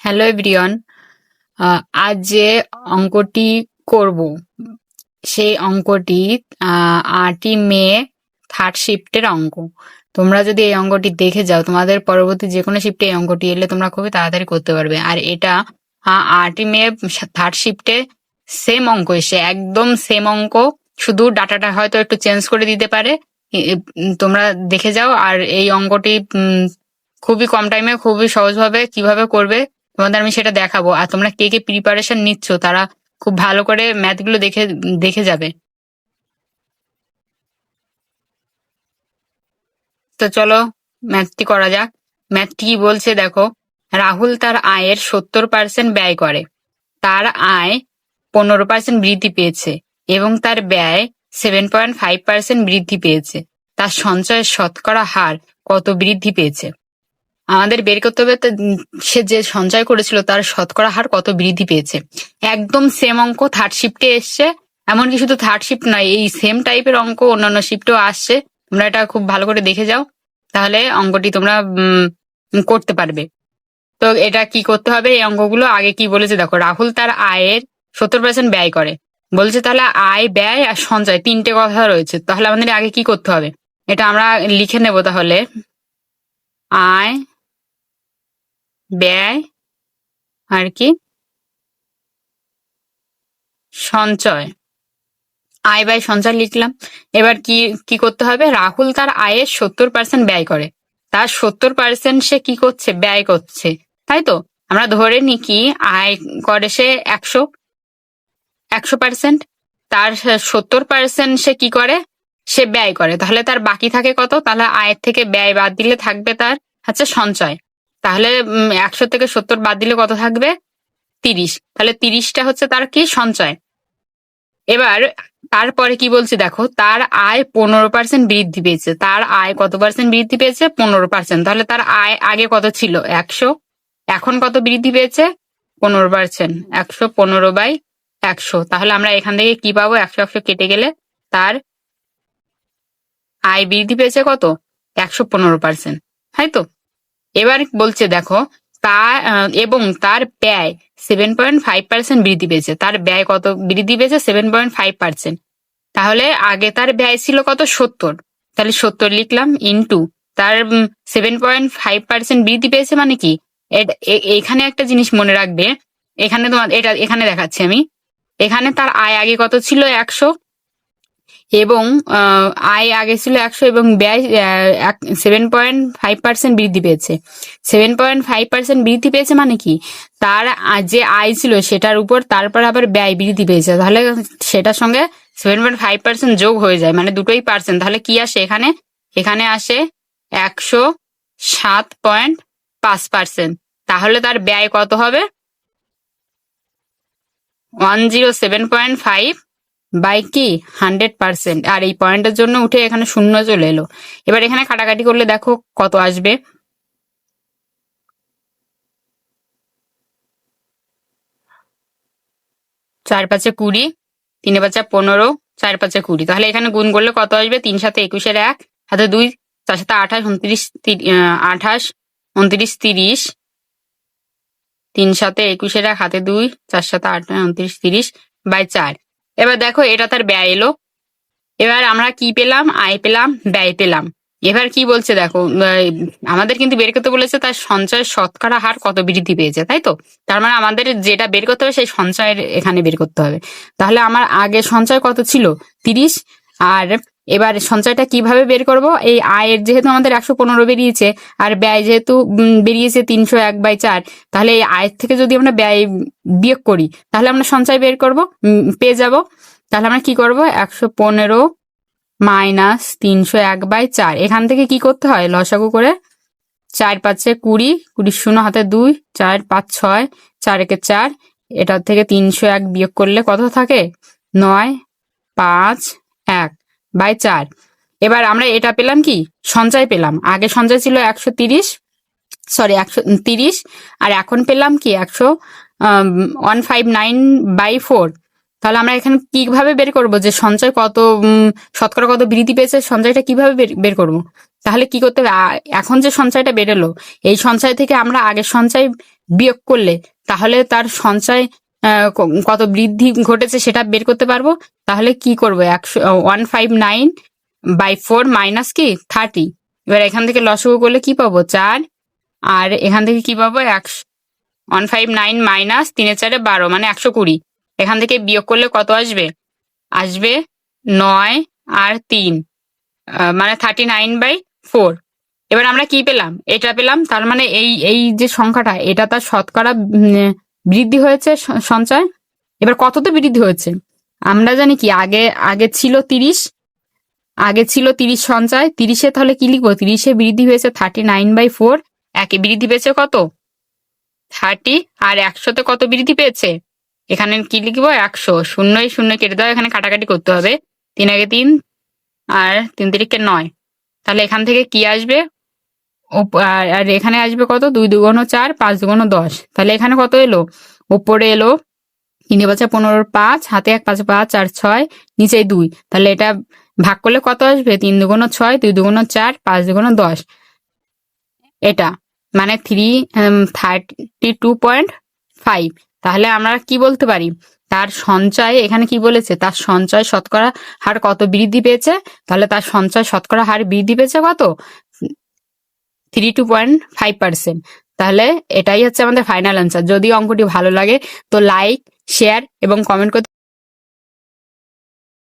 Hello everyone. আজ যে অঙ্কটি করব সেই অঙ্কটি 8ই মে থার্ড শিফটের অঙ্ক। তোমরা যদি এই অঙ্কটি দেখে যাও, তোমাদের পরবর্তী যে কোনো শিফটে এই অঙ্কটি এলে তোমরা খুবই তাড়াতাড়ি করতে পারবে। আর এটা 8ই মে থার্ড শিফটে সেম অঙ্ক এসে, একদম সেম অঙ্ক, শুধু ডাটাটা হয়তো একটু চেঞ্জ করে দিতে পারে। তোমরা দেখে যাও। আর এই অঙ্কটি খুবই কম টাইমে খুবই সহজভাবে কিভাবে করবে তোমাদের আমি সেটা দেখাবো। আর তোমরা কে কে প্রিপারেশন নিচ্ছ তারা খুব ভালো করে ম্যাথগুলো দেখে দেখে যাবে। তো চলো ম্যাথটি করা যাক। ম্যাথটি কি বলছে দেখো, রাহুল তার আয়ের 70% ব্যয় করে। তার আয় 15% বৃদ্ধি পেয়েছে এবং তার ব্যয় 7.5% বৃদ্ধি পেয়েছে। তার সঞ্চয়ের শতকরা হার কত বৃদ্ধি পেয়েছে? আমাদের বের করতে হবে সে যে সঞ্চয় করেছিল তার শতকরা হার কত বৃদ্ধি পেয়েছে। একদম সেম অঙ্ক থার্ড শিফটে এসছে। এমনকি শুধু থার্ড শিফট নয়, এই সেম টাইপের অঙ্ক অন্যান্য শিফটেও আসছে। তোমরা এটা খুব ভালো করে দেখে যাও, তাহলে অঙ্কটি তোমরা করতে পারবে। তো এটা কি করতে হবে, এই অঙ্কগুলো আগে কি বলেছে দেখো, রাহুল তার আয়ের 70% ব্যয় করে বলছে। তাহলে আয়, ব্যয় আর সঞ্চয় তিনটে কথা রয়েছে। তাহলে আমাদের আগে কি করতে হবে, এটা আমরা লিখে নেব। তাহলে আয়, ব্যয় আর কি, সঞ্চয়। আয় ব্যয় সঞ্চয় লিখলাম। এবার কি কি করতে হবে, রাহুল তার আয়ের 70% ব্যয় করে। তার 70% সে কি করছে, ব্যয় করছে, তাই তো? আমরা ধরে নি কি আয় করে সে 100%, তার 70% সে কি করে, সে ব্যয় করে। তাহলে তার বাকি থাকে কত? তাহলে আয়ের থেকে ব্যয় বাদ দিলে থাকবে তার হচ্ছে সঞ্চয়। তাহলে 100 থেকে 70 বাদ দিলে কত থাকবে? 30। তাহলে 30টা হচ্ছে তার কি, সঞ্চয়। এবার তারপরে কি বলছে দেখো, তার আয় 15% বৃদ্ধি পেয়েছে। তার আয় কত পার্সেন্ট বৃদ্ধি পেয়েছে? 15%। তাহলে তার আয় আগে কত ছিল? 100। এখন কত বৃদ্ধি পেয়েছে? 15%। 115/100। তাহলে আমরা এখান থেকে কি পাবো, 100 কেটে গেলে তার আয় বৃদ্ধি পেয়েছে কত? 115%, তাই তো? এবার বলছে দেখো, তা এবং তার ব্যয় 7.5% বৃদ্ধি পেয়েছে। তার ব্যয় কত বৃদ্ধি পেয়েছে? 7.5%। তাহলে আগে তার ব্যয় ছিল কত? 70। তাহলে 70 লিখলাম, ইন্টু তার 7.5% বৃদ্ধি পেয়েছে মানে কি, এখানে একটা জিনিস মনে রাখবে। এখানে তোমার এটা এখানে দেখাচ্ছি আমি। এখানে তার আয় আগে কত ছিল? 100। এবং আয় আগে ছিল 100 এবং ব্যয় 7.5% বৃদ্ধি পেয়েছে। 7.5% বৃদ্ধি পেয়েছে মানে কি, তার যে আয় ছিল সেটার উপর তারপর আবার ব্যয় বৃদ্ধি পেয়েছে। তাহলে সেটার সঙ্গে 7.5% যোগ হয়ে যায়, মানে দুটোই পার্সেন্ট। তাহলে কি আসে এখানে? এখানে আসে 107.5%। তাহলে তার ব্যয় কত হবে? 107.5 বাই কি 100%। আর এই পয়েন্টের জন্য উঠে এখানে শূন্য চলে এলো। এবার এখানে কাটাকাটি করলে দেখো কত আসবে। 4×5 20, 3×5 15, 4×5 20। তাহলে এখানে গুণ করলে কত আসবে? 3 7 21 1, হাতে 2, 4 7 28, 29, 28, 29, 30, 3 7 21 1, হাতে 2, 4 7 28, 29, 30 বাই 4। এবার দেখো এটা তার ব্যয় এলো। এবার আমরা কি পেলাম? আয় পেলাম, ব্যয় পেলাম। এবার কি বলছে দেখো, আমাদের কিন্তু বের করতে বলেছে তার সঞ্চয়ের শতকরা হার কত বৃদ্ধি পেয়েছে, তাই তো? তার মানে আমাদের যেটা বের করতে হবে সেই সঞ্চয়ের এখানে বের করতে হবে। তাহলে আমার আগে সঞ্চয় কত ছিল? 30। আর এবার সঞ্চয়টা কিভাবে বের করব, এই আয়ের যেহেতু আমাদের 115 বেরিয়েছে, আর ব্যয় যেহেতু বেরিয়েছে 301/4, তাহলে এই আয়ের থেকে যদি আমরা ব্যয় বিয়োগ করি তাহলে আমরা সঞ্চয় বের করব, পেয়ে যাব। তাহলে আমরা কি করব, 115 মাইনাস 301/4, এখান থেকে কি করতে হয়, লসাগু করে 4×5 20, 20 শূন্য হাতে 2, 4 5 6, 4 একে 4, এটার থেকে 301 বিয়োগ করলে কত থাকে? 951/4। এবার আমরা এটা পেলাম কি, সঞ্চয় পেলাম। আগে সঞ্চয় ছিল 130, আর এখন পেলাম কি 159/4। তাহলে আমরা এখানে কিভাবে বের করব যে সঞ্চয় কত, শতকরা কত বৃদ্ধি পেয়েছে, সঞ্চয়টা কিভাবে বের করব? তাহলে কি করতে হবে, এখন যে সঞ্চয়টা বেরোলো এই সঞ্চয় থেকে আমরা আগের সঞ্চয় বিয়োগ করলে তাহলে তার সঞ্চয় কত বৃদ্ধি ঘটেছে সেটা বের করতে পারবো। তাহলে কি করবো, 159/4 মাইনাস কি 30। এবার এখান থেকে লসাগু করলে কি পাবো 4, আর এখান থেকে কি পাবো 159 মাইনাস 3-4-12 মানে 120। এখান থেকে বিয়োগ করলে কত আসবে, আসবে 9 আর 3 মানে 39/4। এবার আমরা কি পেলাম, এটা পেলাম। তার মানে এই এই যে সংখ্যাটা এটা তার শতকরা বৃদ্ধি হয়েছে সঞ্চয়। এবার কততে বৃদ্ধি হয়েছে আমরা জানি কি, আগে আগে ছিল 30, আগে ছিল 30 সঞ্চয়, 30-এ তাহলে কি লিখবো, 30-এ বৃদ্ধি হয়েছে 39/4, একে বৃদ্ধি পেয়েছে কত 30, আর 100-তে কত বৃদ্ধি পেয়েছে, এখানে কি লিখবো 100, শূন্যই শূন্য কেটে দাও, এখানে কাটাকাটি করতে হবে, 3 আগে 3 আর 3 তিরিকে 9। তাহলে এখান থেকে কি আসবে, আর এখানে আসবে কত, 2 2 4, 5 2 10। তাহলে এখানে কত এলো, উপরে এলো 3-5 5, হাতে 1 5 5 4 6, নিচে 2। তাহলে এটা ভাগ করলে কত আসবে, 3 2 6, 2 2 4, 5 2 10। এটা মানে 32.5। তাহলে আমরা কি বলতে পারি, তার সঞ্চয়, এখানে কি বলেছে, তার সঞ্চয় শতকরা হার কত বৃদ্ধি পেয়েছে। তাহলে তার সঞ্চয় শতকরা হার বৃদ্ধি পেয়েছে কত, 32.5%। তাহলে এটাই হচ্ছে আমাদের ফাইনাল অ্যান্সার। যদি অঙ্কটি ভালো লাগে তো লাইক, শেয়ার এবং কমেন্ট করতে